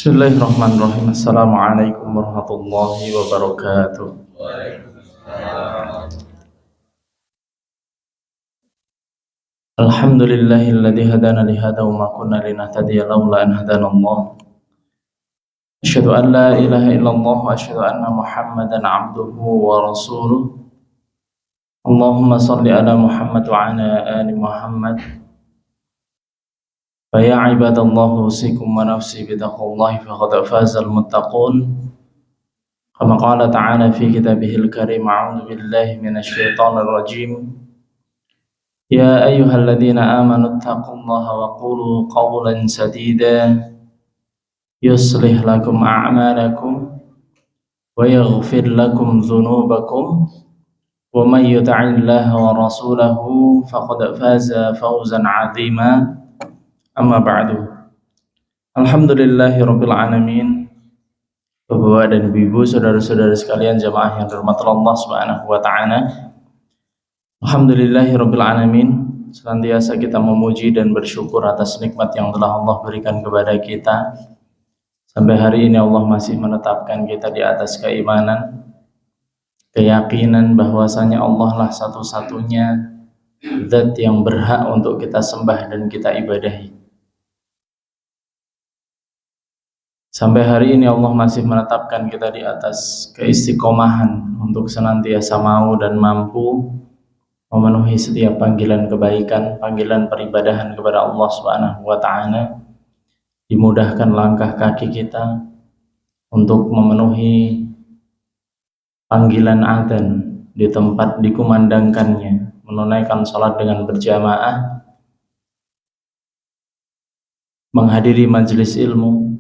Bismillahirrahmanirrahim. Assalamualaikum warahmatullahi wabarakatuh. Alhamdulillahilladzi hadana li hadza wa ma kunna linahtadiya laula an hadana Allah. Asyhadu an la ilaha illallah wa asyhadu anna Muhammadan abduhu wa rasuluh. Allahumma shalli ala Muhammad wa ala ali Muhammad. Fa ya ibadallah usikum wa nafsi bi taqwallahi faqad fazal muttaqun. Kama qala ta'ala fi kitabihil karim, a'udzu billahi minasy syaithanir rajim. Ya ayyuhalladzina amanu taqullaha wa qulu qawlan sadida yuslih lakum a'malakum wa yaghfir lakum dhunubakum wa may yuti'illaha wa rasulahu faqad faza fawzan 'azima. Amma ba'du. Alhamdulillahirabbil alamin. Bapak dan Ibu, saudara-saudara sekalian jamaah yang dirahmati Allah Subhanahu wa taala. Alhamdulillahirabbil alamin. Senantiasa kita memuji dan bersyukur atas nikmat yang telah Allah berikan kepada kita. Sampai hari ini Allah masih menetapkan kita di atas keimanan, keyakinan bahwasanya Allah lah satu-satunya zat yang berhak untuk kita sembah dan kita ibadahi. Sampai hari ini Allah masih menetapkan kita di atas keistiqomahan untuk senantiasa mau dan mampu memenuhi setiap panggilan kebaikan, panggilan peribadahan kepada Allah Subhanahu wa taala. Dimudahkan langkah kaki kita untuk memenuhi panggilan adzan di tempat dikumandangkannya, menunaikan salat dengan berjamaah, menghadiri majelis ilmu.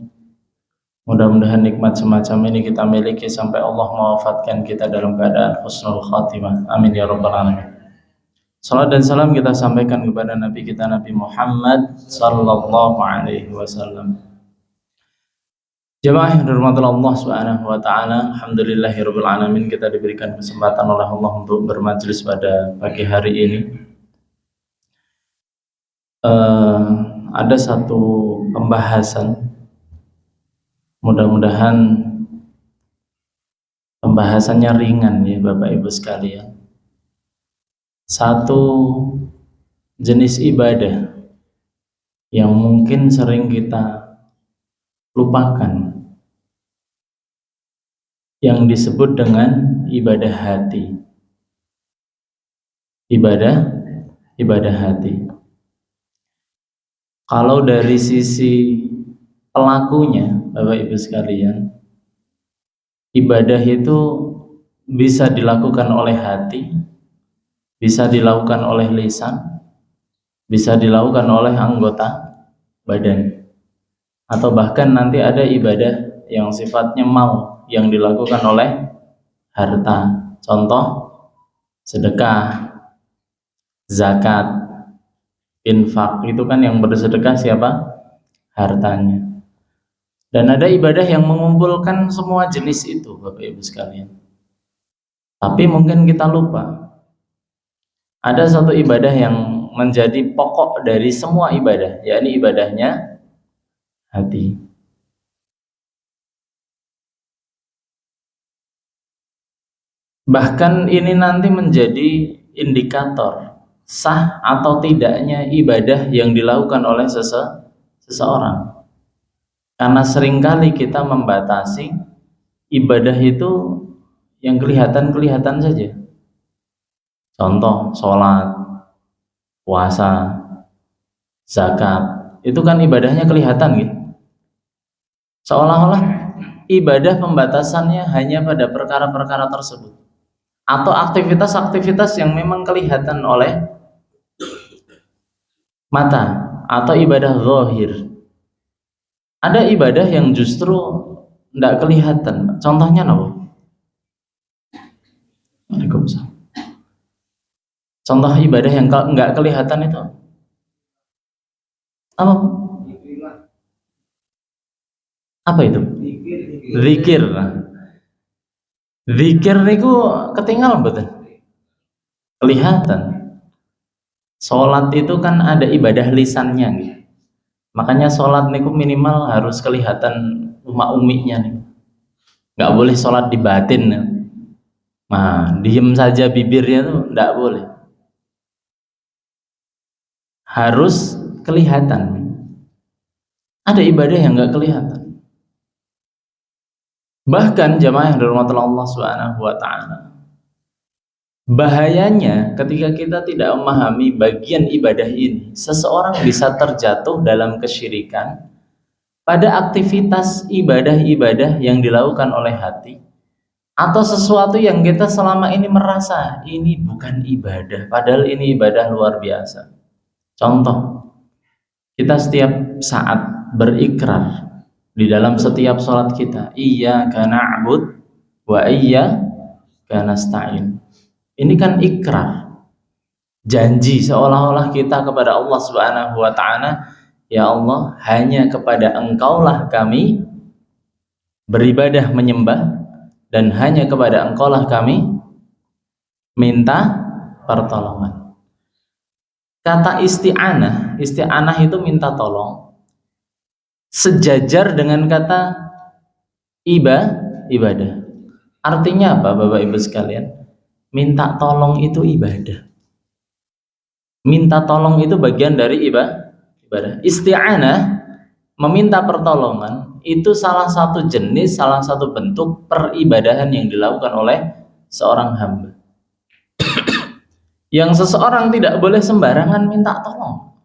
Mudah-mudahan nikmat semacam ini kita miliki sampai Allah mewafatkan kita dalam keadaan husnul khatimah. Amin ya rabbal alamin. Salat dan salam kita sampaikan kepada Nabi kita Nabi Muhammad sallallahu alaihi wasallam. Jemaah yang dirahmati Allah Subhanahu wa taala, alhamdulillahirabbil alamin, kita diberikan kesempatan oleh Allah untuk bermajelis pada pagi hari ini. Ada satu pembahasan, mudah-mudahan pembahasannya ringan ya Bapak Ibu sekalian. Satu jenis ibadah yang mungkin sering kita lupakan, yang disebut dengan ibadah hati. Ibadah hati. Kalau dari sisi pelakunya, Bapak Ibu sekalian, ibadah itu bisa dilakukan oleh hati, bisa dilakukan oleh lisan, bisa dilakukan oleh anggota badan, atau bahkan nanti ada ibadah yang sifatnya mau, yang dilakukan oleh harta. Contoh, sedekah, zakat, infak, itu kan yang bersedekah siapa? Hartanya. Dan ada ibadah yang mengumpulkan semua jenis itu Bapak Ibu sekalian. Tapi mungkin kita lupa. Ada satu ibadah yang menjadi pokok dari semua ibadah, yakni ibadahnya hati. Bahkan ini nanti menjadi indikator sah atau tidaknya ibadah yang dilakukan oleh seseorang. Karena seringkali kita membatasi ibadah itu yang kelihatan saja. Contoh, sholat, puasa, zakat, itu kan ibadahnya kelihatan gitu. Seolah-olah ibadah pembatasannya hanya pada perkara-perkara tersebut, atau aktivitas-aktivitas yang memang kelihatan oleh mata, atau ibadah zahir. Ada ibadah yang justru tidak kelihatan. Contohnya apa? Waalaikumsalam. Contoh ibadah yang nggak kelihatan itu apa? Apa itu? Zikir. Zikir itu ketinggalan betul. Kelihatan. Sholat itu kan ada ibadah lisannya gitu. Makanya sholat niku minimal harus kelihatan uminya nih, nggak boleh sholat di batin. Nah, diem saja bibirnya tuh nggak boleh, harus kelihatan. Ada ibadah yang nggak kelihatan. Bahkan jamaah yang dirahmati Allah Subhanahu wa taala, bahayanya ketika kita tidak memahami bagian ibadah ini, seseorang bisa terjatuh dalam kesyirikan pada aktivitas ibadah-ibadah yang dilakukan oleh hati, atau sesuatu yang kita selama ini merasa ini bukan ibadah, padahal ini ibadah luar biasa. Contoh, kita setiap saat berikrar di dalam setiap sholat kita, iyyaka na'bud wa iyyaka nasta'in. Ini kan ikrar, janji seolah-olah kita kepada Allah Subhanahu wa taala, ya Allah, hanya kepada Engkaulah kami beribadah menyembah, dan hanya kepada Engkaulah kami minta pertolongan. Kata isti'anah, isti'anah itu minta tolong, sejajar dengan kata ibadah. Artinya apa Bapak Ibu sekalian? Minta tolong itu ibadah. Minta tolong itu bagian dari ibadah. Isti'anah, meminta pertolongan, itu salah satu jenis, salah satu bentuk peribadahan yang dilakukan oleh seorang hamba. Yang seseorang tidak boleh sembarangan minta tolong.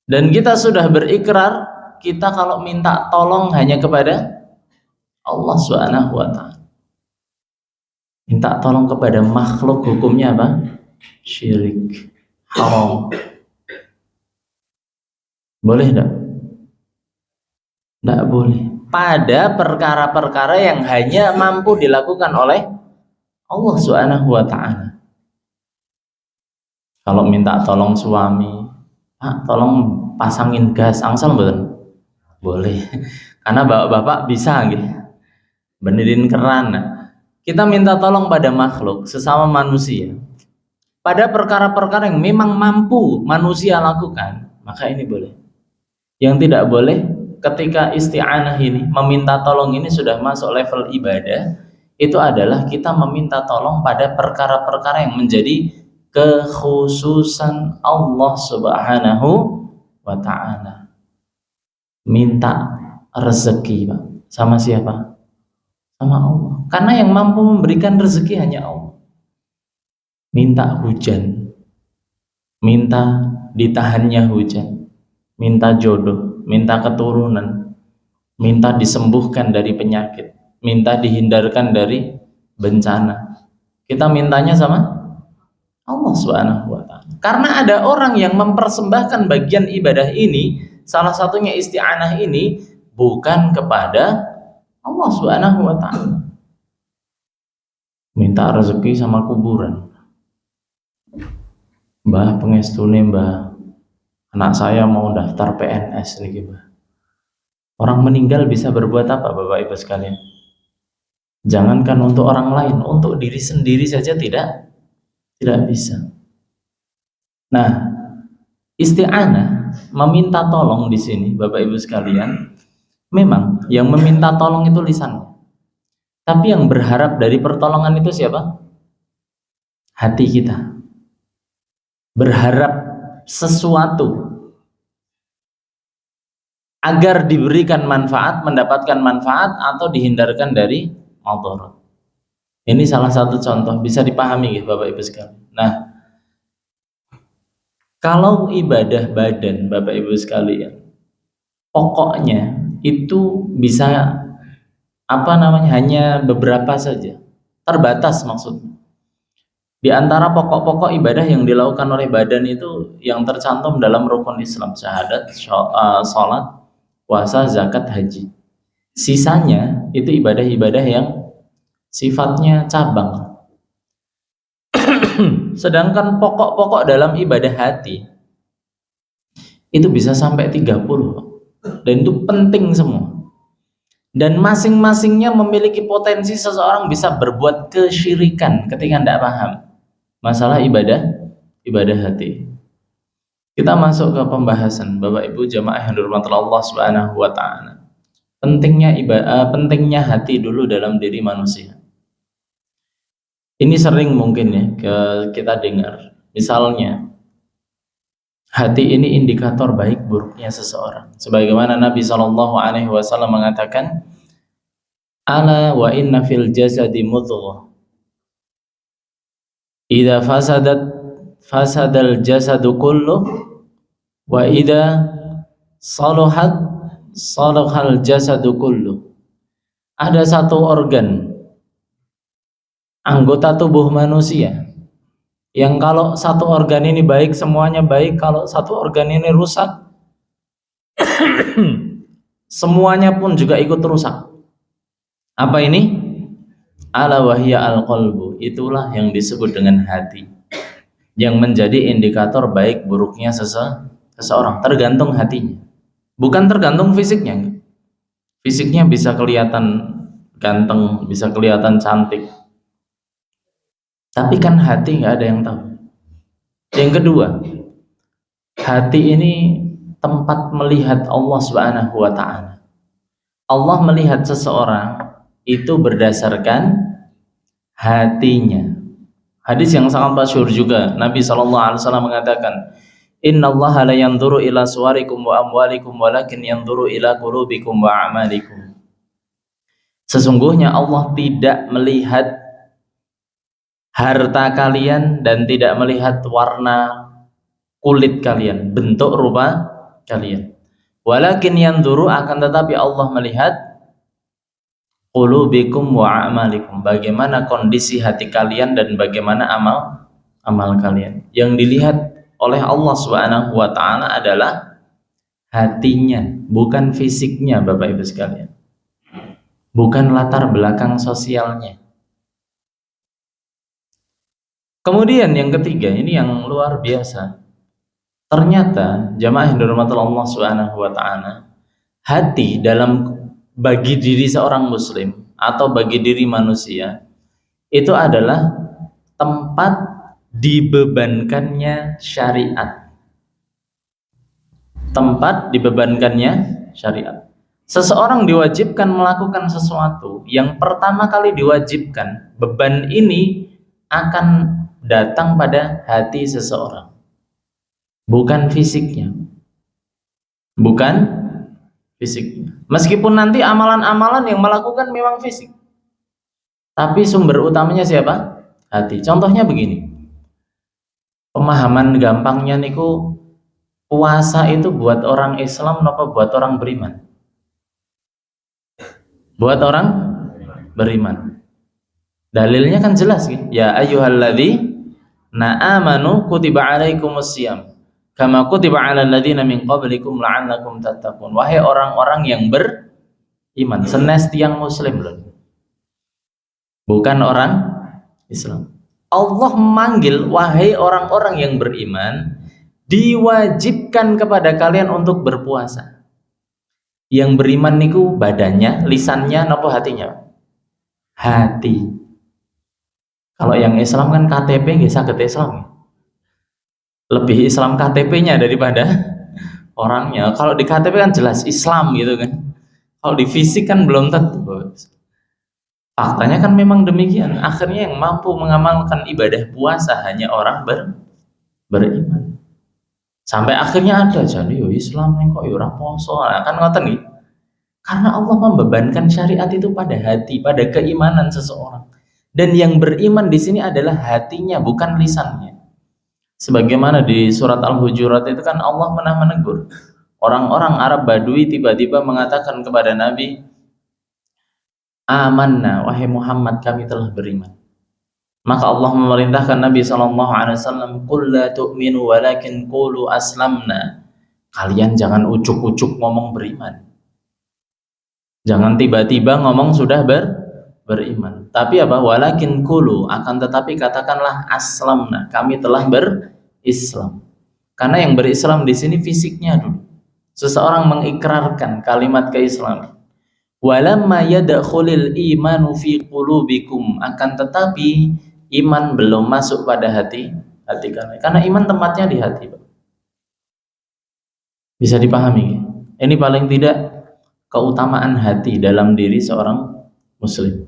Dan kita sudah berikrar, kita kalau minta tolong hanya kepada Allah Subhanahu wa taala. Minta tolong kepada makhluk hukumnya apa? Syirik, haram. Boleh enggak? Enggak boleh. Pada perkara-perkara yang hanya mampu dilakukan oleh Allah Subhanahu wa taala. Kalau minta tolong suami, Pak, tolong pasangin gas, angsal mboten? Boleh. Karena bapak-bapak bisa nggih. Benerin keran. Kita minta tolong pada makhluk, sesama manusia, pada perkara-perkara yang memang mampu manusia lakukan, maka ini boleh. Yang tidak boleh, ketika isti'anah ini, meminta tolong ini sudah masuk level ibadah, itu adalah kita meminta tolong pada perkara-perkara yang menjadi kekhususan Allah Subhanahu wa ta'ala. Minta rezeki, Pak, sama siapa? Sama Allah. Karena yang mampu memberikan rezeki hanya Allah. Minta hujan, minta ditahannya hujan, minta jodoh, minta keturunan, minta disembuhkan dari penyakit, minta dihindarkan dari bencana. Kita mintanya sama Allah Subhanahu wa taala. Karena ada orang yang mempersembahkan bagian ibadah ini, salah satunya isti'anah ini, bukan kepada Allah Subhanahu wa taala. Minta rezeki sama kuburan. Mbah, pengestune Mbah, anak saya mau daftar PNS nih, Mbah. Orang meninggal bisa berbuat apa Bapak Ibu sekalian? Jangankan untuk orang lain, untuk diri sendiri saja tidak bisa. Nah, isti'anah, meminta tolong di sini Bapak Ibu sekalian, memang yang meminta tolong itu lisannya. Tapi yang berharap dari pertolongan itu siapa? Hati kita. Berharap sesuatu agar diberikan manfaat, mendapatkan manfaat, atau dihindarkan dari madarat. Ini salah satu contoh, bisa dipahami ya Bapak Ibu sekalian. Nah, kalau ibadah badan Bapak Ibu sekalian, pokoknya itu bisa hanya beberapa saja, terbatas maksudnya. Di antara pokok-pokok ibadah yang dilakukan oleh badan itu yang tercantum dalam rukun Islam, syahadat, sholat, puasa, zakat, haji. Sisanya itu ibadah-ibadah yang sifatnya cabang. Sedangkan pokok-pokok dalam ibadah hati itu bisa sampai 30, dan itu penting semua. Dan masing-masingnya memiliki potensi seseorang bisa berbuat kesyirikan ketika tidak paham masalah ibadah hati. Kita masuk ke pembahasan Bapak Ibu jamaah yang dirahmati Allah Subhanahu wa taala pentingnya hati dulu dalam diri manusia. Ini sering mungkin ya kita dengar. Misalnya, hati ini indikator baik buruknya seseorang. Sebagaimana Nabi Shallallahu Alaihi Wasallam mengatakan, "Ala wa inna fil jasadi mudghah. Idza fasadal jasadu kullu wa idza salahal jasadu kullu." Ada satu organ anggota tubuh manusia yang kalau satu organ ini baik semuanya baik, kalau satu organ ini rusak semuanya pun juga ikut rusak. Apa ini? Ala wahya al-qalbu. Itulah yang disebut dengan hati, yang menjadi indikator baik buruknya seseorang. Tergantung hatinya, bukan tergantung fisiknya. Fisiknya bisa kelihatan ganteng, bisa kelihatan cantik, tapi kan hati nggak ada yang tahu. Yang kedua, hati ini tempat melihat Allah Subhanahu wa Ta'ala. Allah melihat seseorang itu berdasarkan hatinya. Hadis yang sangat masyhur juga, Nabi SAW mengatakan, "Innallaha la yanzuru ila suwarikum wa amwalikum walakin yanzuru ila qulubikum wa a'malikum." Sesungguhnya Allah tidak melihat harta kalian dan tidak melihat warna kulit kalian, bentuk rupa kalian. Walakin yanzuru, akan tetapi Allah melihat qulubikum wa a'malikum, bagaimana kondisi hati kalian dan bagaimana amal kalian. Yang dilihat oleh Allah Subhanahu wa Ta'ala adalah hatinya, bukan fisiknya, Bapak Ibu sekalian, bukan latar belakang sosialnya. Kemudian yang ketiga, ini yang luar biasa. Ternyata jamaah yang dirahmati Allah Subhanahu wa Ta'ala, hati bagi diri seorang muslim atau bagi diri manusia itu adalah tempat dibebankannya syariat. Tempat dibebankannya syariat. Seseorang diwajibkan melakukan sesuatu, yang pertama kali diwajibkan, beban ini akan datang pada hati seseorang, bukan fisiknya. Bukan fisiknya. Meskipun nanti amalan-amalan yang melakukan memang fisik, tapi sumber utamanya siapa? Hati. Contohnya begini, pemahaman gampangnya niku, puasa itu buat orang Islam apa buat orang beriman? Buat orang beriman. Dalilnya kan jelas, ya ayyuhalladzina amanu kutiba alaikumusiyam kama kutiba alal ladzina min qablikum la'allakum tattaqun. Wahai orang-orang yang beriman, senes tiang muslim loh, bukan orang Islam. Allah memanggil, wahai orang-orang yang beriman, diwajibkan kepada kalian untuk berpuasa. Yang beriman niku badannya, lisannya, nopo hatinya? Hati. Kalau yang Islam kan KTP nggak sakit Islam, lebih Islam KTP-nya daripada orangnya. Kalau di KTP kan jelas Islam gitu kan, kalau di fisik kan belum tentu. Faktanya kan memang demikian. Akhirnya yang mampu mengamalkan ibadah puasa hanya orang beriman. Sampai akhirnya ada jadi Islam yang kok ora poso, kan ngoten nih. Karena Allah membebankan syariat itu pada hati, pada keimanan seseorang. Dan yang beriman di sini adalah hatinya, bukan lisannya. Sebagaimana di surat Al-Hujurat itu kan Allah pernah menegur orang-orang Arab Badui, tiba-tiba mengatakan kepada Nabi, "Amanna, wahai Muhammad, kami telah beriman." Maka Allah memerintahkan Nabi SAW, "Qul la tu'minu walakin qulu aslamna." Kalian jangan ucuk-ucuk ngomong beriman. Jangan tiba-tiba ngomong sudah beriman. Tapi apa? Walakin qulu, akan tetapi katakanlah aslamna, kami telah berislam. Karena yang berislam di sini fisiknya dulu. Seseorang mengikrarkan kalimat keislaman. Walamma yadkhulul imanu fi qulubikum, akan tetapi iman belum masuk pada hati kalian. Karena iman tempatnya di hati. Bisa dipahami? Ini paling tidak keutamaan hati dalam diri seorang muslim.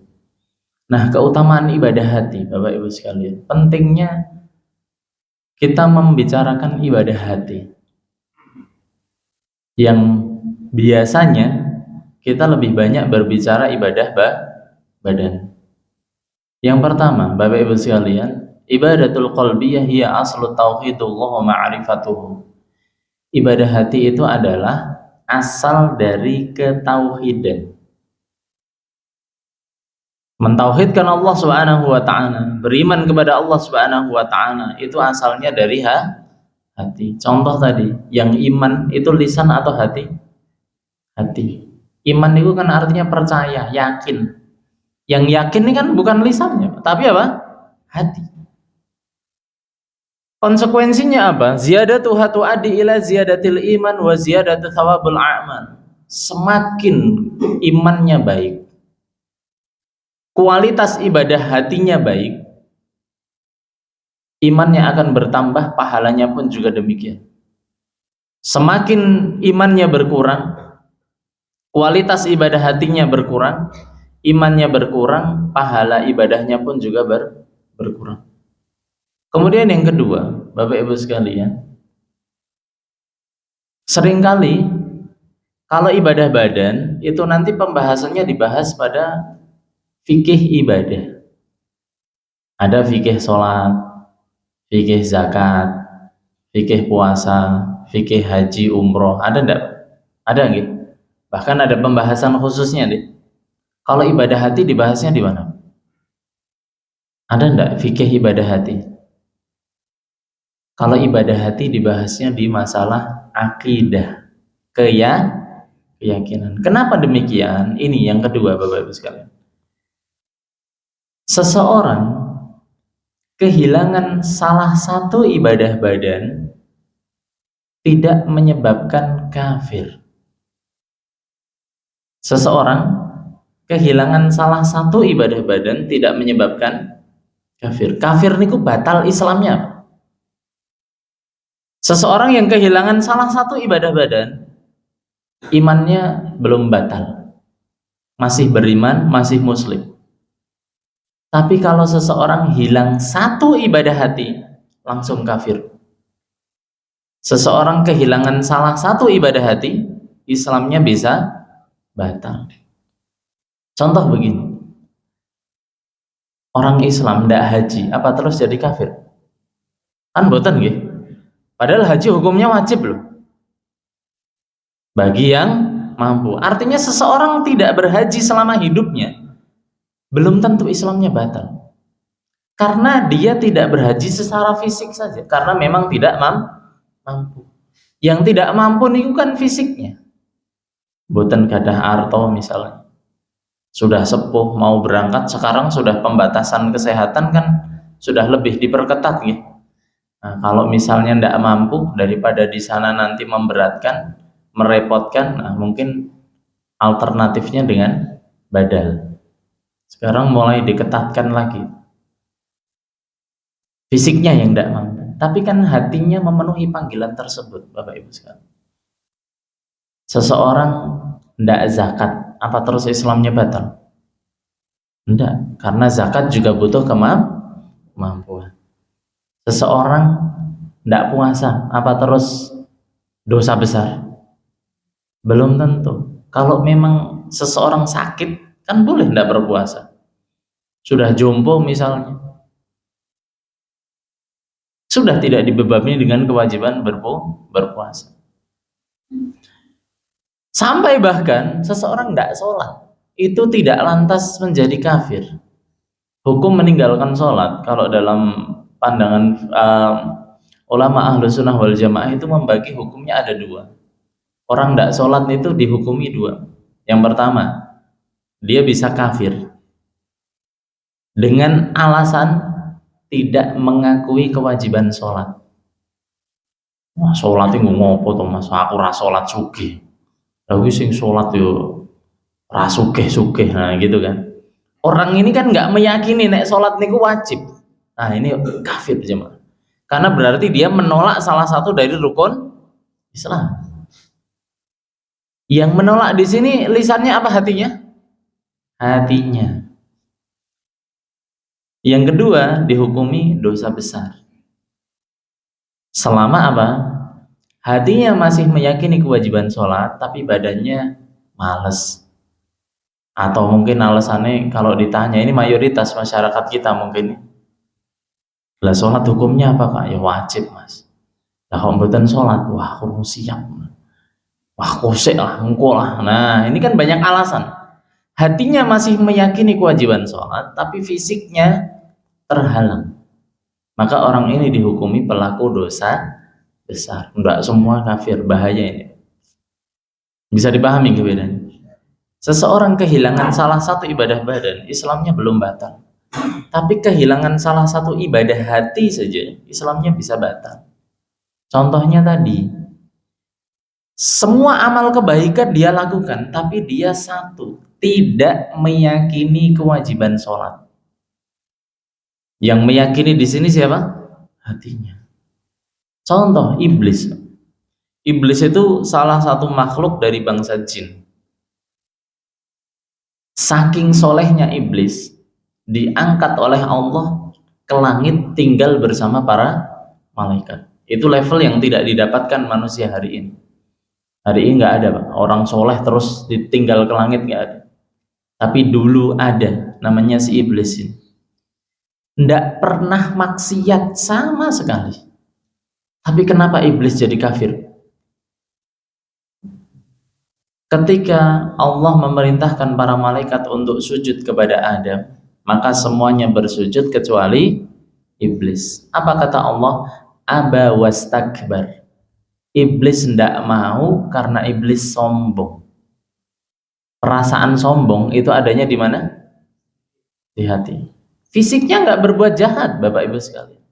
Nah, keutamaan ibadah hati, Bapak Ibu sekalian, pentingnya kita membicarakan ibadah hati yang biasanya kita lebih banyak berbicara ibadah badan. Yang pertama, Bapak Ibu sekalian, ibadatul qalbiyah hiya aslu tauhidullah wa ma'rifatuhu. Ibadah hati itu adalah asal dari ketauhidan. Mentauhidkan Allah Subhanahu wa taala, beriman kepada Allah Subhanahu wa taala, itu asalnya dari hati. Contoh tadi, yang iman itu lisan atau hati? Hati. Iman itu kan artinya percaya, yakin. Yang yakin ini kan bukan lisannya, tapi apa? Hati. Konsekuensinya apa? Ziyadatu hatu'adi ila ziyadatil iman wa ziyadatu thawabul a'mal. Semakin imannya baik, kualitas ibadah hatinya baik, imannya akan bertambah, pahalanya pun juga demikian. Semakin imannya berkurang, kualitas ibadah hatinya berkurang, imannya berkurang, pahala ibadahnya pun juga berkurang. Kemudian yang kedua, Bapak Ibu sekalian, seringkali kalau ibadah badan itu nanti pembahasannya dibahas pada fikih ibadah. Ada fikih sholat, fikih zakat, fikih puasa, fikih haji, umroh. Ada enggak? Ada enggak? Bahkan ada pembahasan khususnya deh. Kalau ibadah hati dibahasnya di mana? Ada enggak fikih ibadah hati? Kalau ibadah hati dibahasnya di masalah akidah, keyakinan. Kenapa demikian? Ini yang kedua, Bapak Ibu sekalian. Seseorang kehilangan salah satu ibadah badan tidak menyebabkan kafir. Seseorang kehilangan salah satu ibadah badan tidak menyebabkan kafir. Kafir niku batal Islamnya. Seseorang yang kehilangan salah satu ibadah badan, imannya belum batal, masih beriman, masih muslim. Tapi kalau seseorang hilang satu ibadah hati, langsung kafir. Seseorang kehilangan salah satu ibadah hati, Islamnya bisa batal. Contoh begini, orang Islam tidak haji, apa terus jadi kafir? Kan boten nggih. Padahal haji hukumnya wajib loh, bagi yang mampu. Artinya seseorang tidak berhaji selama hidupnya, belum tentu Islamnya batal. Karena dia tidak berhaji secara fisik saja, karena memang tidak mampu. Yang tidak mampu itu kan fisiknya. Boten gadah arto misalnya, sudah sepuh mau berangkat, sekarang sudah pembatasan kesehatan kan sudah lebih diperketat gitu. Nah, kalau misalnya tidak mampu, daripada di sana nanti memberatkan, merepotkan, nah mungkin alternatifnya dengan badal. Sekarang mulai diketatkan lagi. Fisiknya yang tidak mampu, tapi kan hatinya memenuhi panggilan tersebut, Bapak Ibu sekalian. Seseorang tidak zakat, apa terus Islamnya batal? Tidak, karena zakat juga butuh kemampuan. Seseorang tidak puasa, apa terus dosa besar? Belum tentu. Kalau memang seseorang sakit, kan boleh tidak berpuasa. Sudah jompo misalnya, sudah tidak dibebani dengan kewajiban berpuasa. Sampai bahkan seseorang tidak sholat, itu tidak lantas menjadi kafir. Hukum meninggalkan sholat, kalau dalam pandangan ulama ahlu sunnah wal jamaah itu membagi hukumnya ada dua. Orang tidak sholat itu dihukumi dua. Yang pertama, dia bisa kafir dengan alasan tidak mengakui kewajiban sholat. Wah, sholat itu ngopo to Mas? Aku ra sholat sugih. Lagi sing sholat yo ra sugih-sugih, nah gitu kan. Orang ini kan nggak meyakini nek sholat niku wajib. Nah ini kafir jemaah. Karena berarti dia menolak salah satu dari rukun Islam. Yang menolak di sini lisannya apa, hatinya? Hatinya. Yang kedua, dihukumi dosa besar. Selama apa? Hatinya masih meyakini kewajiban sholat, tapi badannya males. Atau mungkin alasannya kalau ditanya, ini mayoritas masyarakat kita mungkin, lah sholat hukumnya apa kak? Ya wajib mas. Lah kalau mboten sholat, wah aku siap. Wah kosek lah, engkau lah. Nah ini kan banyak alasan. Hatinya masih meyakini kewajiban sholat, tapi fisiknya terhalang. Maka orang ini dihukumi pelaku dosa besar. Enggak semua kafir, bahaya ini. Bisa dipahami bedanya? Seseorang kehilangan salah satu ibadah badan, Islamnya belum batal. Tapi kehilangan salah satu ibadah hati saja, Islamnya bisa batal. Contohnya tadi, semua amal kebaikan dia lakukan, tapi dia satu, tidak meyakini kewajiban sholat. Yang meyakini di sini siapa? Hatinya. Contoh, iblis. Iblis itu salah satu makhluk dari bangsa jin. Saking solehnya iblis, diangkat oleh Allah ke langit tinggal bersama para malaikat. Itu level yang tidak didapatkan manusia hari ini. Hari ini nggak ada Pak. Orang soleh terus ditinggal ke langit, nggak ada. Tapi dulu ada, namanya si iblis ini. Nggak pernah maksiat sama sekali. Tapi kenapa iblis jadi kafir? Ketika Allah memerintahkan para malaikat untuk sujud kepada Adam, maka semuanya bersujud kecuali iblis. Apa kata Allah? Aba wastakbar. Iblis tidak mau karena iblis sombong. Perasaan sombong itu adanya di mana? Di hati. Fisiknya nggak berbuat jahat, Bapak Ibu sekalian.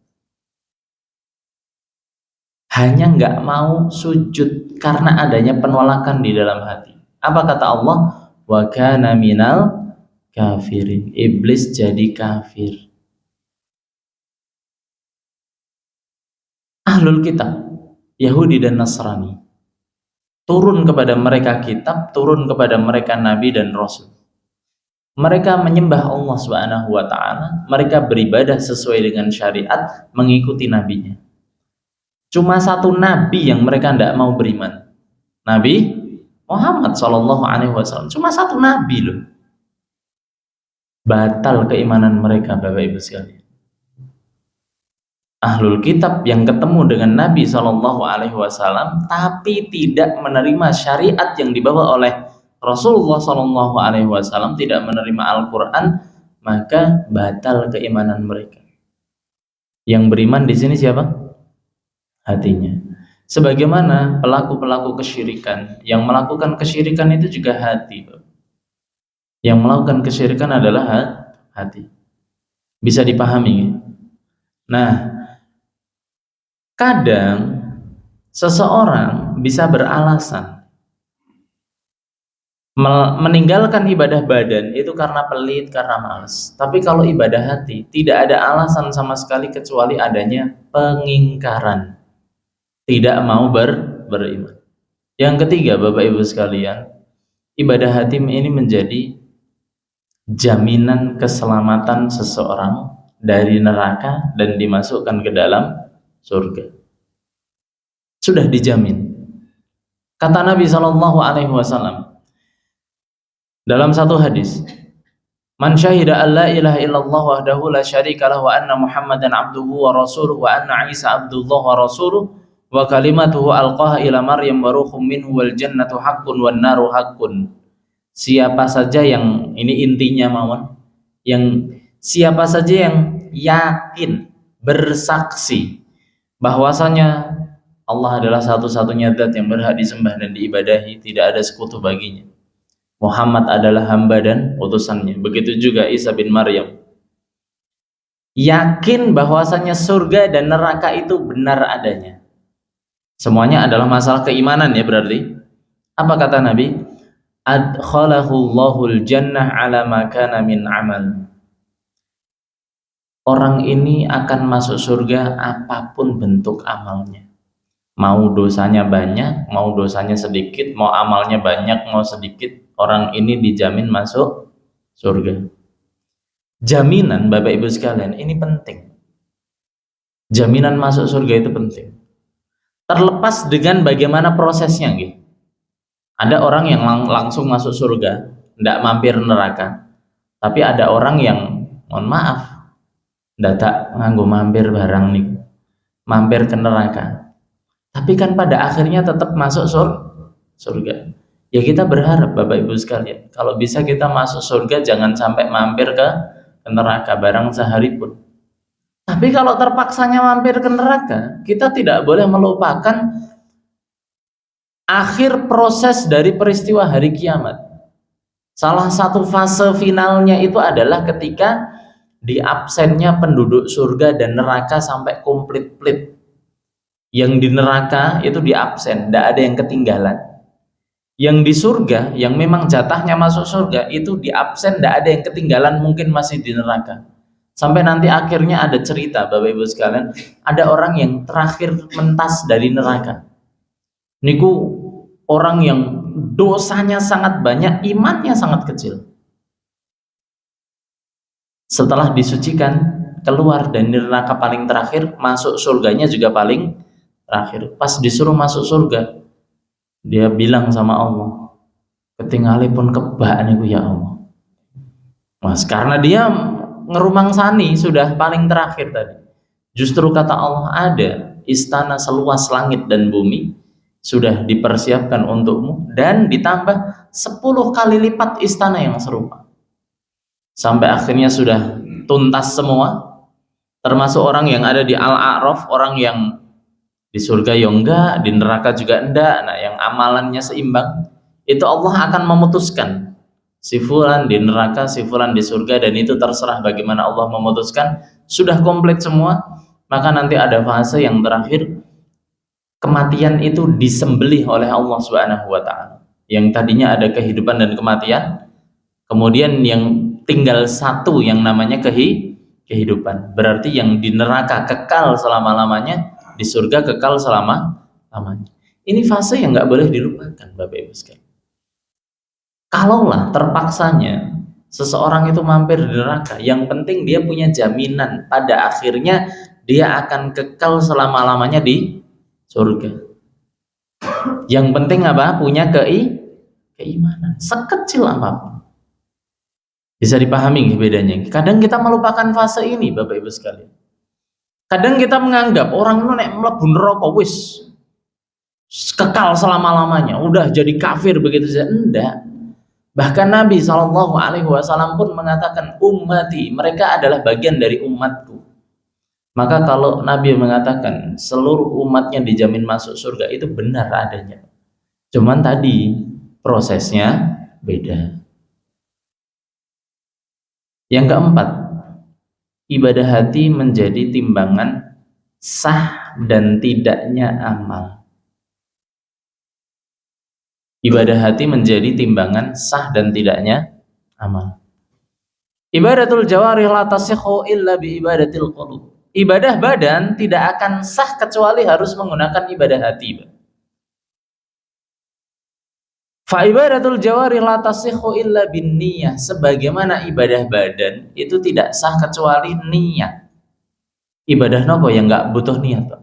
Hanya nggak mau sujud karena adanya penolakan di dalam hati. Apa kata Allah? Wa kana minal kafirin. Iblis jadi kafir. Ahlul kitab, Yahudi dan Nasrani, turun kepada mereka kitab, turun kepada mereka nabi dan rasul. Mereka menyembah Allah Subhanahu wa taala, mereka beribadah sesuai dengan syariat, mengikuti nabinya. Cuma satu nabi yang mereka tidak mau beriman. Nabi Muhammad Shallallahu alaihi wasallam. Cuma satu nabi loh. Batal keimanan mereka, Bapak Ibu sekalian. Ahlul kitab yang ketemu dengan Nabi Shallallahu alaihi wasallam tapi tidak menerima syariat yang dibawa oleh Rasulullah Shallallahu alaihi wasallam, tidak menerima Al-Qur'an, maka batal keimanan mereka. Yang beriman di sini siapa? Hatinya. Sebagaimana pelaku-pelaku kesyirikan, yang melakukan kesyirikan itu juga hati. Yang melakukan kesyirikan adalah hati. Bisa dipahami? Nah, kadang seseorang bisa beralasan meninggalkan ibadah badan itu karena pelit, karena malas. Tapi kalau ibadah hati, tidak ada alasan sama sekali kecuali adanya pengingkaran. Tidak mau beriman. Yang ketiga, Bapak Ibu sekalian, ibadah hati ini menjadi jaminan keselamatan seseorang dari neraka dan dimasukkan ke dalam surga. Sudah dijamin. Kata Nabi Shallallahu alaihi wasallam dalam satu hadis, man syahida an la ilaha illallah wahdahu la syarika lahu wa anna muhammadan abduhu wa rasuluhu wa anna isa abdullah wa rasuluhu wa kalimatuhu alqaha ila maryam wa ruhum minhu wal jannatu haqqun wan naru haqqun. Siapa saja yang, ini intinya mawon, yang siapa saja yang yakin, bersaksi bahwasanya Allah adalah satu-satunya zat yang berhak disembah dan diibadahi, tidak ada sekutu baginya. Muhammad adalah hamba dan utusannya. Begitu juga Isa bin Maryam. Yakin bahwasanya surga dan neraka itu benar adanya. Semuanya adalah masalah keimanan ya berarti. Apa kata Nabi? Adkhalahullahul jannah ala ma kana min amal. Orang ini akan masuk surga apapun bentuk amalnya. Mau dosanya banyak, mau dosanya sedikit, mau amalnya banyak, mau sedikit, orang ini dijamin masuk surga. Jaminan Bapak Ibu sekalian ini penting. Jaminan masuk surga itu penting. Terlepas dengan bagaimana prosesnya gitu. Ada orang yang langsung masuk surga, tidak mampir neraka. Tapi ada orang yang, mohon maaf, dadak nganggo mampir barang nih, mampir ke neraka. Tapi kan pada akhirnya tetap masuk surga. Ya kita berharap Bapak Ibu sekalian, kalau bisa kita masuk surga jangan sampai mampir ke neraka barang sehari pun. Tapi kalau terpaksanya mampir ke neraka, kita tidak boleh melupakan akhir proses dari peristiwa hari kiamat. Salah satu fase finalnya itu adalah ketika di absennya penduduk surga dan neraka sampai komplit-plit. Yang di neraka itu di absen, tidak ada yang ketinggalan. Yang di surga, yang memang jatahnya masuk surga, itu di absen, tidak ada yang ketinggalan, mungkin masih di neraka. Sampai nanti akhirnya ada cerita Bapak Ibu sekalian, ada orang yang terakhir mentas dari neraka. Niku orang yang dosanya sangat banyak, imannya sangat kecil. Setelah disucikan, keluar dari neraka paling terakhir, masuk surganya juga paling terakhir. Pas disuruh masuk surga, dia bilang sama Allah, ketinggalipun kebak niku ya Allah. Mas, karena dia ngerumangsani sudah paling terakhir tadi. Justru kata Allah, ada istana seluas langit dan bumi sudah dipersiapkan untukmu dan ditambah 10 kali lipat istana yang serupa. Sampai akhirnya sudah tuntas semua, termasuk orang yang ada di Al-A'raf, orang yang di surga ya enggak, di neraka juga enggak. Nah, yang amalannya seimbang, itu Allah akan memutuskan si fulan di neraka, si fulan di surga, dan itu terserah bagaimana Allah memutuskan. Sudah komplit semua, maka nanti ada fase yang terakhir, kematian itu disembelih oleh Allah Subhanahu wa taala. Yang tadinya ada kehidupan dan kematian, kemudian yang tinggal satu yang namanya kehidupan. Berarti yang di neraka kekal selama-lamanya, di surga kekal selama-lamanya. Ini fase yang nggak boleh dilupakan Bapak Ibu sekalian. Kalaulah terpaksanya seseorang itu mampir di neraka, yang penting dia punya jaminan pada akhirnya dia akan kekal selama-lamanya di surga. Yang penting apa? Punya keimanan, sekecil apapun. Bisa dipahami bedanya. Kadang kita melupakan fase ini Bapak Ibu sekalian. Kadang kita menganggap orang itu nek mlebu neraka wis kekal selama-lamanya, udah jadi kafir begitu saja. Enggak. Bahkan Nabi SAW pun mengatakan, ummati, mereka adalah bagian dari umatku. Maka kalau Nabi mengatakan seluruh umatnya dijamin masuk surga, itu benar adanya. Cuman tadi prosesnya beda. Yang keempat, ibadah hati menjadi timbangan sah dan tidaknya amal. Ibadah hati menjadi timbangan sah dan tidaknya amal. Ibadatul jawarih la tasihhu illa bi ibadatil qulub. Ibadah badan tidak akan sah kecuali harus menggunakan ibadah hati. Fa ibadatul jawarih la tasihhu illa bin niyah. Sebagaimana ibadah badan itu tidak sah kecuali niat. Ibadah nopo yang enggak butuh niat, Pak?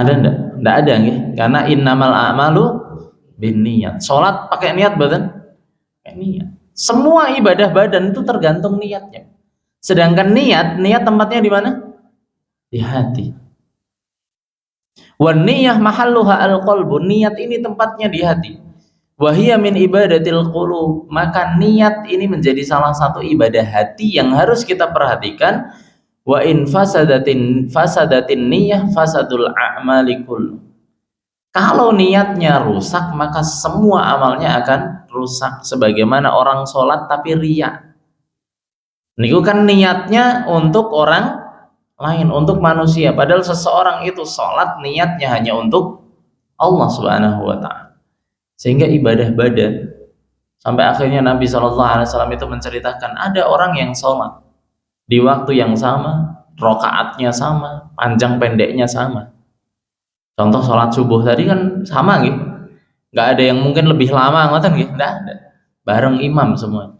Ada enggak? Enggak ada nggih. Karena innamal a'malu binniyat. Salat pakai niat badan? Pakai niat. Semua ibadah badan itu tergantung niatnya. Sedangkan niat tempatnya di mana? Di hati. Wan niyah mahalluha al-qalbu. Niat ini tempatnya di hati. Wa hiya min ibadatil qulub. Maka niat ini menjadi salah satu ibadah hati yang harus kita perhatikan. Wa in fasadatin niyah fasadul a'mali kullu. Kalau niatnya rusak, maka semua amalnya akan rusak. Sebagaimana orang sholat tapi riya. Niku kan niatnya untuk orang lain, untuk manusia. Padahal seseorang itu sholat niatnya hanya untuk Allah Subhanahu wa ta'ala. Sehingga ibadah badan, sampai akhirnya Nabi SAW itu menceritakan, ada orang yang sholat di waktu yang sama, rakaatnya sama, panjang pendeknya sama. Contoh sholat subuh tadi kan sama gitu, nggak ada yang mungkin lebih lama ngoten gitu, nggak ada, bareng imam semua.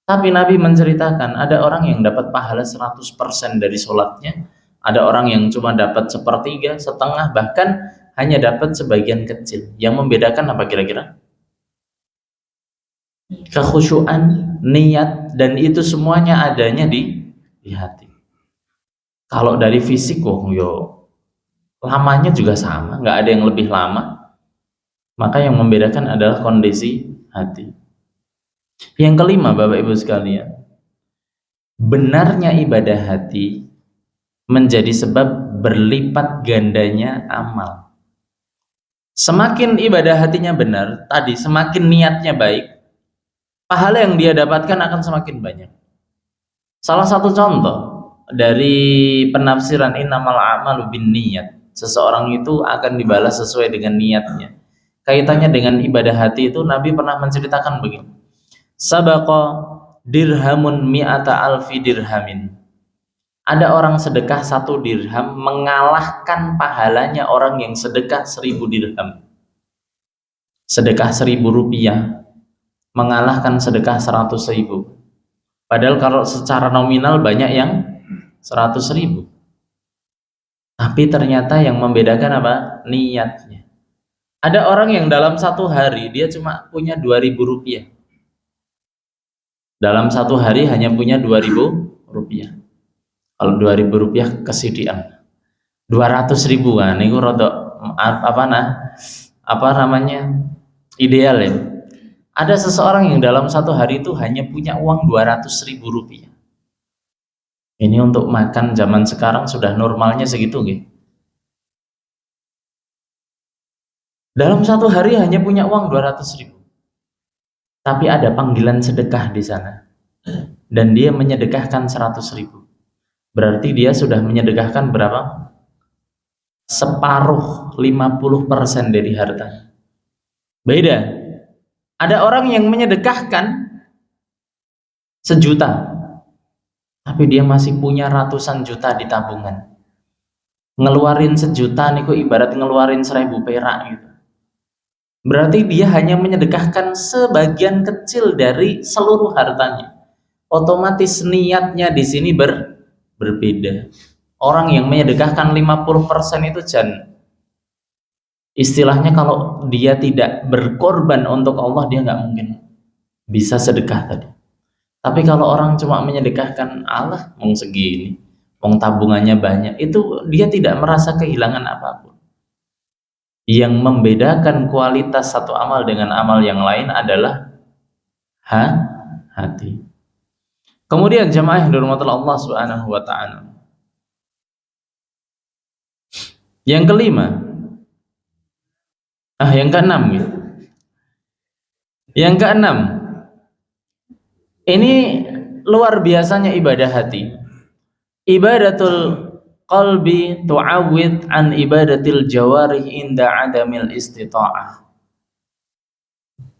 Tapi Nabi menceritakan ada orang yang dapat pahala 100% dari sholatnya, ada orang yang cuma dapat sepertiga, setengah, bahkan hanya dapat sebagian kecil. Yang membedakan apa kira-kira? Kekhusyuan, niat, dan itu semuanya adanya di hati. Kalau dari fisik, lamanya juga sama, nggak ada yang lebih lama. Maka yang membedakan adalah kondisi hati. Yang kelima, Bapak Ibu sekalian, benarnya ibadah hati menjadi sebab berlipat gandanya amal. Semakin ibadah hatinya benar, tadi semakin niatnya baik, pahala yang dia dapatkan akan semakin banyak. Salah satu contoh dari penafsiran innamal a'malu binniyat, seseorang itu akan dibalas sesuai dengan niatnya. Kaitannya dengan ibadah hati itu Nabi pernah menceritakan begini. Sabaqa dirhamun mi'ata alfi dirhamin. Ada orang sedekah 1 dirham mengalahkan pahalanya orang yang sedekah 1000 dirham. Sedekah 1000 rupiah mengalahkan sedekah 100.000. Padahal kalau secara nominal banyak yang 100.000. Tapi ternyata yang membedakan apa? Niatnya. Ada orang yang dalam 1 hari dia cuma punya 2.000 rupiah. Dalam 1 hari hanya punya 2.000 rupiah. Kalau 2.000 rupiah kesidian 200.000 kan ini rodok apa namanya ideal ya. Ada seseorang yang dalam 1 hari itu hanya punya uang 200.000 rupiah. Ini untuk makan zaman sekarang sudah normalnya segitu gitu. Dalam 1 hari hanya punya uang 200.000. Tapi ada panggilan sedekah di sana. Dan dia menyedekahkan 100.000. Berarti dia sudah menyedekahkan berapa? Separuh, 50% dari harta. Beda. Ada orang yang menyedekahkan 1 juta, tapi dia masih punya ratusan juta di tabungan. Ngeluarin 1 juta niku ibarat ngeluarin 1.000 perak gitu. Berarti dia hanya menyedekahkan sebagian kecil dari seluruh hartanya. Otomatis niatnya di sini berbeda. Orang yang menyedekahkan 50% itu istilahnya kalau dia tidak berkorban untuk Allah, dia nggak mungkin bisa sedekah tadi. Tapi kalau orang cuma menyedekahkan Allah, mau segini, mau tabungannya banyak, itu dia tidak merasa kehilangan apapun. Yang membedakan kualitas satu amal dengan amal yang lain adalah hati. Kemudian jamaah yang dirahmati Allah Subhanahu wa taala. Yang kelima, yang keenam gitu. Yang keenam, ini luar biasanya ibadah hati. Ibadatul qalbi tu'awwid an ibadatil jawarih inda adamil istita'ah.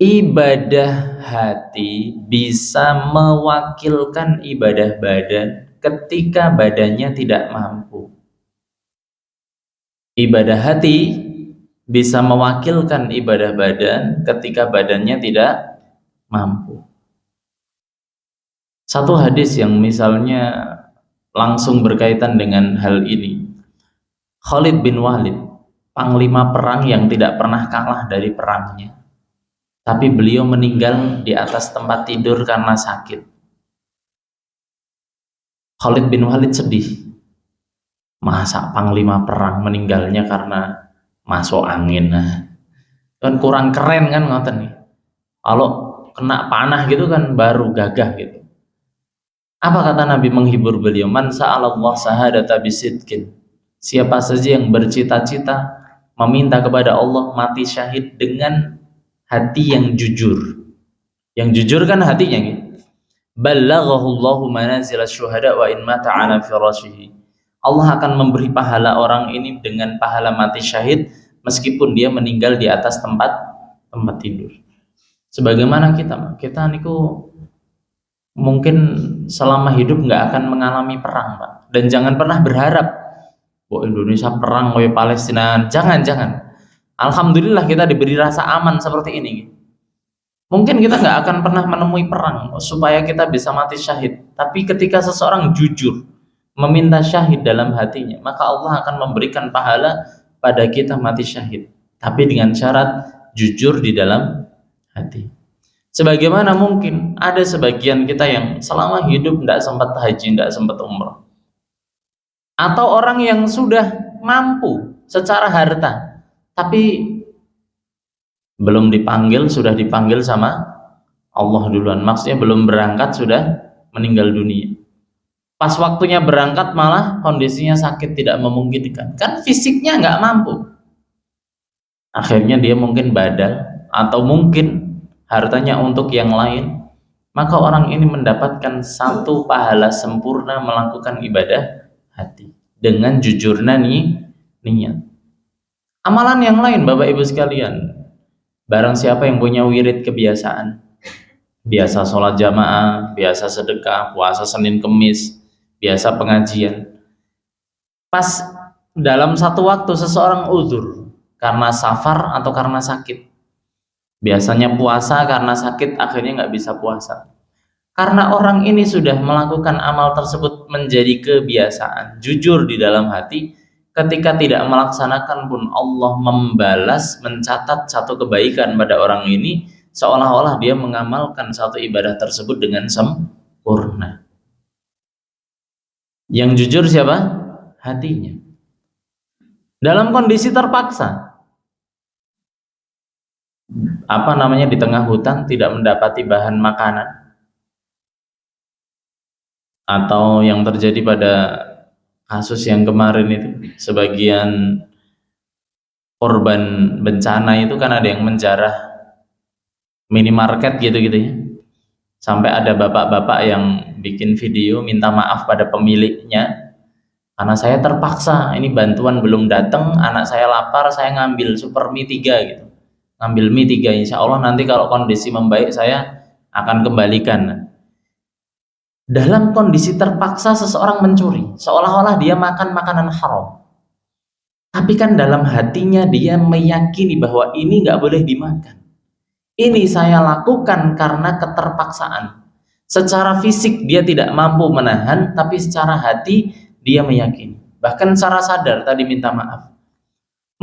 Ibadah hati bisa mewakilkan ibadah badan ketika badannya tidak mampu. Ibadah hati bisa mewakilkan ibadah badan ketika badannya tidak mampu. Satu hadis yang misalnya langsung berkaitan dengan hal ini. Khalid bin Walid, panglima perang yang tidak pernah kalah dari perangnya. Tapi beliau meninggal di atas tempat tidur karena sakit. Khalid bin Walid sedih. Masa panglima perang meninggalnya karena masuk angin. Kan kurang keren kan ngoten nih. Kalau kena panah gitu kan baru gagah gitu. Apa kata Nabi menghibur beliau? Man sa'alallah sahadata bisidkin. Siapa saja yang bercita-cita meminta kepada Allah mati syahid dengan hati yang jujur. Yang jujur kan hatinya gitu. Ballaghahullahu manazil syuhada wa in mata ala firashihi. Allah akan memberi pahala orang ini dengan pahala mati syahid meskipun dia meninggal di atas tempat tidur. Sebagaimana kita niku mungkin selama hidup nggak akan mengalami perang, Pak. Dan jangan pernah berharap kok Indonesia perang oleh Palestina. Jangan. Alhamdulillah kita diberi rasa aman seperti ini. Mungkin kita nggak akan pernah menemui perang supaya kita bisa mati syahid. Tapi ketika seseorang jujur meminta syahid dalam hatinya, maka Allah akan memberikan pahala pada kita mati syahid. Tapi dengan syarat jujur di dalam hati. Sebagaimana mungkin ada sebagian kita yang selama hidup tidak sempat haji, tidak sempat umrah. Atau orang yang sudah mampu secara harta, tapi belum dipanggil, sudah dipanggil sama Allah duluan. Maksudnya belum berangkat, sudah meninggal dunia. Pas waktunya berangkat malah kondisinya sakit, tidak memungkinkan. Kan fisiknya nggak mampu. Akhirnya dia mungkin badal, atau mungkin hartanya untuk yang lain. Maka orang ini mendapatkan satu pahala sempurna melakukan ibadah hati. Dengan jujurnya niat. Amalan yang lain Bapak Ibu sekalian, barang siapa yang punya wirid kebiasaan, biasa sholat jamaah, biasa sedekah, puasa Senin Kemis, biasa pengajian, pas dalam satu waktu seseorang uzur karena safar atau karena sakit, biasanya puasa karena sakit akhirnya nggak bisa puasa, karena orang ini sudah melakukan amal tersebut menjadi kebiasaan, jujur di dalam hati, ketika tidak melaksanakan pun Allah membalas, mencatat satu kebaikan pada orang ini, seolah-olah dia mengamalkan satu ibadah tersebut dengan sempurna. Yang jujur siapa? Hatinya. Dalam kondisi terpaksa, di tengah hutan tidak mendapati bahan makanan, atau yang terjadi pada kasus yang kemarin itu, sebagian korban bencana itu kan ada yang menjarah minimarket gitu-gitu ya, sampai ada bapak-bapak yang bikin video minta maaf pada pemiliknya, karena saya terpaksa, ini bantuan belum datang, anak saya lapar, saya ngambil super mie 3 gitu, ngambil mie 3, insya Allah nanti kalau kondisi membaik saya akan kembalikan. Dalam kondisi terpaksa seseorang mencuri, seolah-olah dia makan makanan haram. Tapi kan dalam hatinya dia meyakini bahwa ini nggak boleh dimakan. Ini saya lakukan karena keterpaksaan. Secara fisik dia tidak mampu menahan, tapi secara hati dia meyakini. Bahkan secara sadar tadi minta maaf.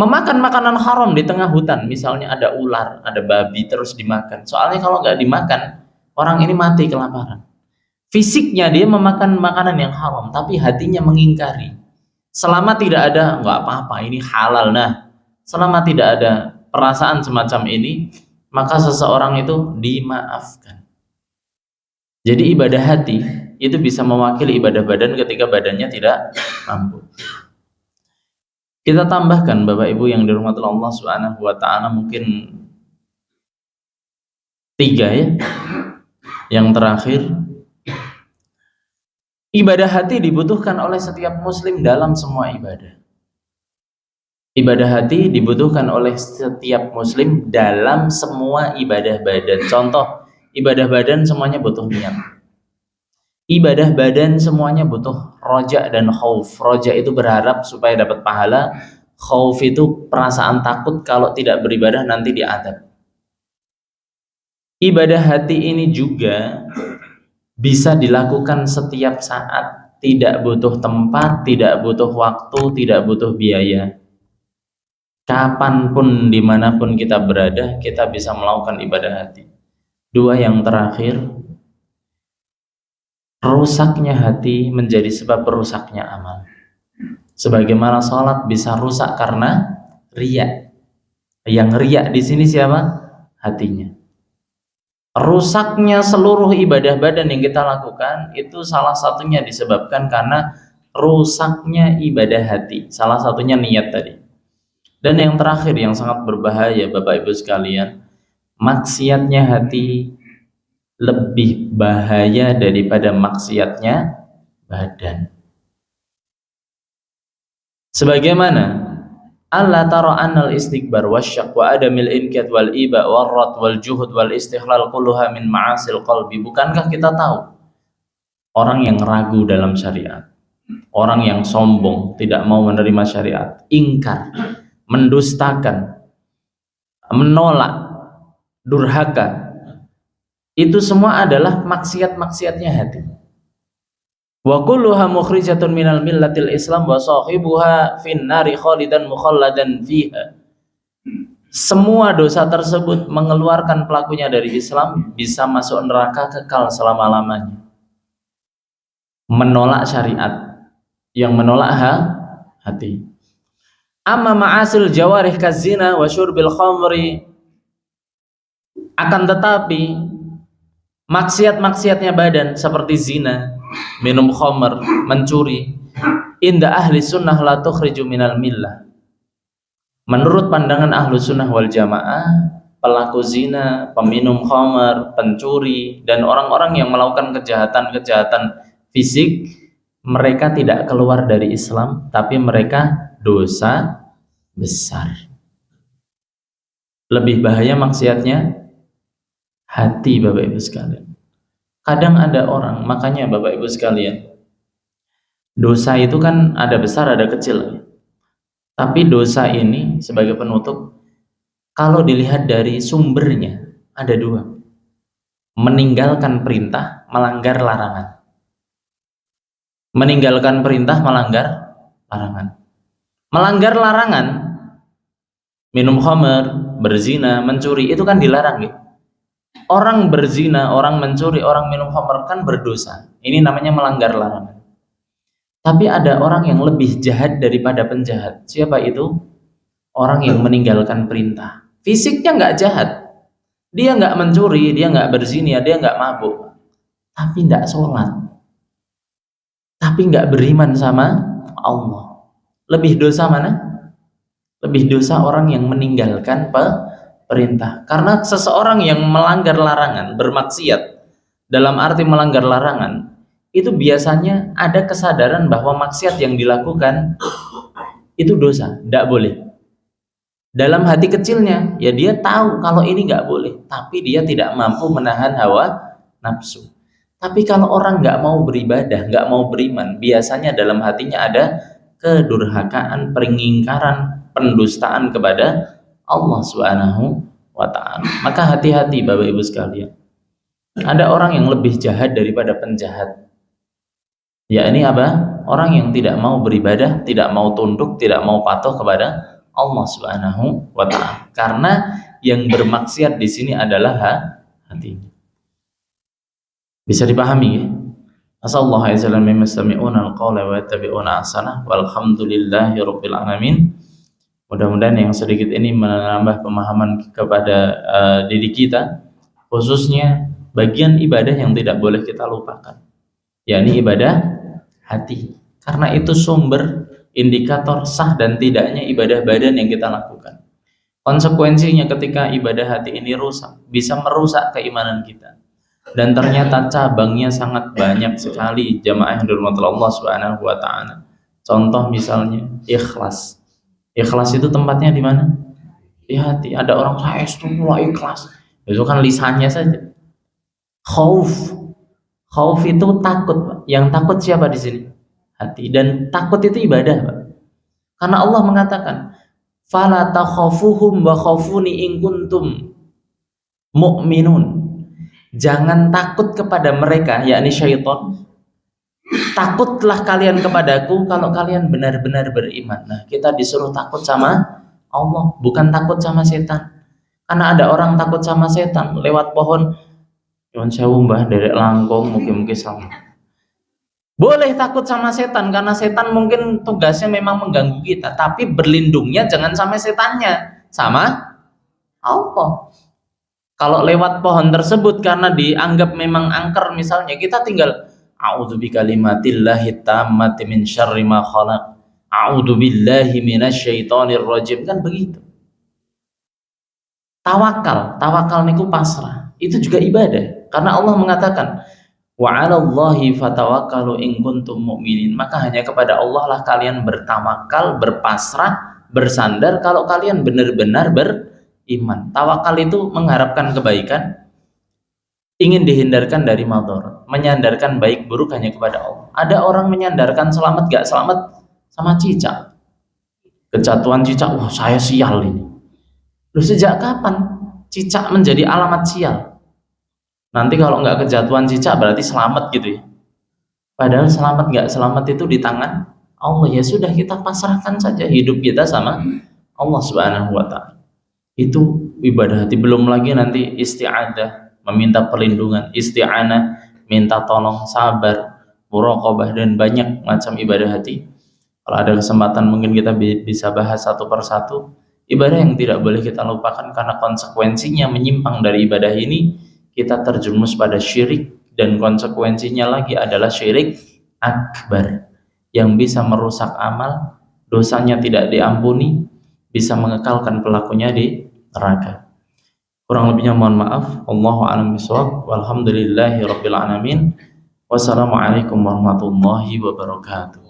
Memakan makanan haram di tengah hutan, misalnya ada ular, ada babi, terus dimakan. Soalnya kalau nggak dimakan, orang ini mati kelaparan. Fisiknya dia memakan makanan yang haram, tapi hatinya mengingkari. Selama tidak ada, nggak apa-apa, ini halal. Nah, selama tidak ada perasaan semacam ini, maka seseorang itu dimaafkan. Jadi ibadah hati itu bisa mewakili ibadah badan ketika badannya tidak mampu. Kita tambahkan Bapak Ibu yang dirahmati Allah Subhanahu wa taala, mungkin 3 ya. Yang terakhir, ibadah hati dibutuhkan oleh setiap muslim dalam semua ibadah. Ibadah hati dibutuhkan oleh setiap muslim dalam semua ibadah badan. Contoh, ibadah badan semuanya butuh niat. Ibadah badan semuanya butuh roja dan khauf. Roja itu berharap supaya dapat pahala. Khauf itu perasaan takut kalau tidak beribadah nanti diadab. Ibadah hati ini juga bisa dilakukan setiap saat, tidak butuh tempat, tidak butuh waktu, tidak butuh biaya. Kapanpun, dimanapun kita berada, kita bisa melakukan ibadah hati. 2 yang terakhir, rusaknya hati menjadi sebab rusaknya amal. Sebagaimana sholat bisa rusak karena riya. Yang riya di sini siapa? Hatinya. Rusaknya seluruh ibadah badan yang kita lakukan itu salah satunya disebabkan karena rusaknya ibadah hati. Salah satunya niat tadi. Dan yang terakhir yang sangat berbahaya Bapak Ibu sekalian, maksiatnya hati lebih bahaya daripada maksiatnya badan. Sebagaimana Allah tara annal istikbar wasyak wa adamil inqiyad wal iba warrat wal juhud wal istihlal kulluha min ma'asil qalbi. Bukankah kita tahu orang yang ragu dalam syariat, orang yang sombong, tidak mau menerima syariat, ingkar, mendustakan, menolak, durhaka, itu semua adalah maksiat-maksiatnya hati. Wa kulluha mukhrijatun minal millatil Islam wa sahibuha finnari khalidan mukhalladan fiha. Semua dosa tersebut mengeluarkan pelakunya dari Islam, bisa masuk neraka kekal selama-lamanya. Menolak syariat, yang menolak hati. Amma ma'asil jawarih kazina wa syurbil khamri, akan tetapi maksiat-maksiatnya badan seperti zina, minum khamr, mencuri, inda ahli sunnah la tukhriju minal millah. Menurut pandangan ahlu sunnah wal jamaah, pelaku zina, peminum khamr, pencuri, dan orang-orang yang melakukan kejahatan-kejahatan fisik, mereka tidak keluar dari Islam, tapi mereka dosa besar. Lebih bahaya maksiatnya hati, Bapak Ibu sekalian. Kadang ada orang, makanya Bapak Ibu sekalian, dosa itu kan ada besar, ada kecil. Tapi dosa ini sebagai penutup, kalau dilihat dari sumbernya, ada dua. Meninggalkan perintah, melanggar larangan. Meninggalkan perintah, melanggar larangan. Melanggar larangan, minum khamr, berzina, mencuri, itu kan dilarang. Gitu. Orang berzina, orang mencuri, orang minum khamr kan berdosa. Ini namanya melanggar larangan. Tapi ada orang yang lebih jahat daripada penjahat. Siapa itu? Orang yang meninggalkan perintah. Fisiknya nggak jahat, dia nggak mencuri, dia nggak berzina, dia nggak mabuk, tapi nggak sholat, tapi nggak beriman sama Allah. Lebih dosa mana? Lebih dosa orang yang meninggalkan perintah. Karena seseorang yang melanggar larangan, bermaksiat, dalam arti melanggar larangan, itu biasanya ada kesadaran bahwa maksiat yang dilakukan itu dosa, tidak boleh. Dalam hati kecilnya, ya dia tahu kalau ini nggak boleh, tapi dia tidak mampu menahan hawa nafsu. Tapi kalau orang nggak mau beribadah, nggak mau beriman, biasanya dalam hatinya ada kedurhakaan, pengingkaran, pendustaan kepada Allah Subhanahu wa Ta'ala. Maka hati-hati Bapak Ibu sekalian. Ada orang yang lebih jahat daripada penjahat. Ya ini apa? Orang yang tidak mau beribadah, tidak mau tunduk, tidak mau patuh kepada Allah Subhanahu wa Ta'ala. Karena yang bermaksiat di sini adalah hati. Bisa dipahami ya? Asallallahu alaihi wasallam mastami'una al-qawla wa yattabi'una ahsanah walhamdulillahi rabbil alamin. Mudah-mudahan yang sedikit ini menambah pemahaman kepada diri kita, khususnya bagian ibadah yang tidak boleh kita lupakan, yakni ibadah hati, karena itu sumber indikator sah dan tidaknya ibadah badan yang kita lakukan. Konsekuensinya ketika ibadah hati ini rusak, bisa merusak keimanan kita. Dan ternyata cabangnya sangat banyak sekali, jamaah yang dirahmati Allah Subhanahu wa Ta'ala. Contoh misalnya ikhlas. Ikhlas itu tempatnya di mana? Di hati. Ada orang saya istimewa ikhlas, itu kan lisannya saja. Khauf. Khauf itu takut, Pak. Yang takut siapa di sini? Hati. Dan takut itu ibadah, Pak. Karena Allah mengatakan, "Fala takhafuhum wa khafuni in kuntum mu'minun." Jangan takut kepada mereka, yakni syaitan. Takutlah kalian kepadaku kalau kalian benar-benar beriman. Nah, kita disuruh takut sama Allah, bukan takut sama setan. Karena ada orang takut sama setan, lewat pohon Nyuwun sewu Mbah derek langkung mugi-mugi selamat. Boleh takut sama setan karena setan mungkin tugasnya memang mengganggu kita, tapi berlindungnya jangan sama setannya, sama Allah. Kalau lewat pohon tersebut karena dianggap memang angker misalnya, kita tinggal a'udzu bikalimatillahi tammati min syarri ma khalaq. A'udzu billahi minasyaitonir rajim, kan begitu. Tawakal niku pasrah. Itu juga ibadah. Karena Allah mengatakan, wa 'alallahi fatawakkalu in kuntum mu'minin. Maka hanya kepada Allah lah kalian bertawakal, berpasrah, bersandar kalau kalian benar-benar beriman. Tawakal itu mengharapkan kebaikan, ingin dihindarkan dari madharat, menyandarkan baik buruk hanya kepada Allah. Ada orang menyandarkan selamat gak selamat sama cicak. Kejatuhan cicak, wah saya sial ini. Loh, sejak kapan cicak menjadi alamat sial? Nanti kalau nggak kejatuhan cicak berarti selamat gitu ya. Padahal selamat nggak selamat itu di tangan Allah. Ya sudah, kita pasrahkan saja hidup kita sama Allah Subhanahu wa Ta'ala. Itu ibadah hati. Belum lagi nanti isti'adah, meminta perlindungan, isti'anah, minta tolong, sabar, muraqabah, dan banyak macam ibadah hati. Kalau ada kesempatan mungkin kita bisa bahas satu persatu ibadah yang tidak boleh kita lupakan, karena konsekuensinya menyimpang dari ibadah ini kita terjerumus pada syirik, dan konsekuensinya lagi adalah syirik akbar yang bisa merusak amal, dosanya tidak diampuni, bisa mengekalkan pelakunya di neraka. Kurang lebihnya mohon maaf. Wallahu a'lam bishawab. Walhamdulillahirabbil alamin. Wassalamualaikum warahmatullahi wabarakatuh.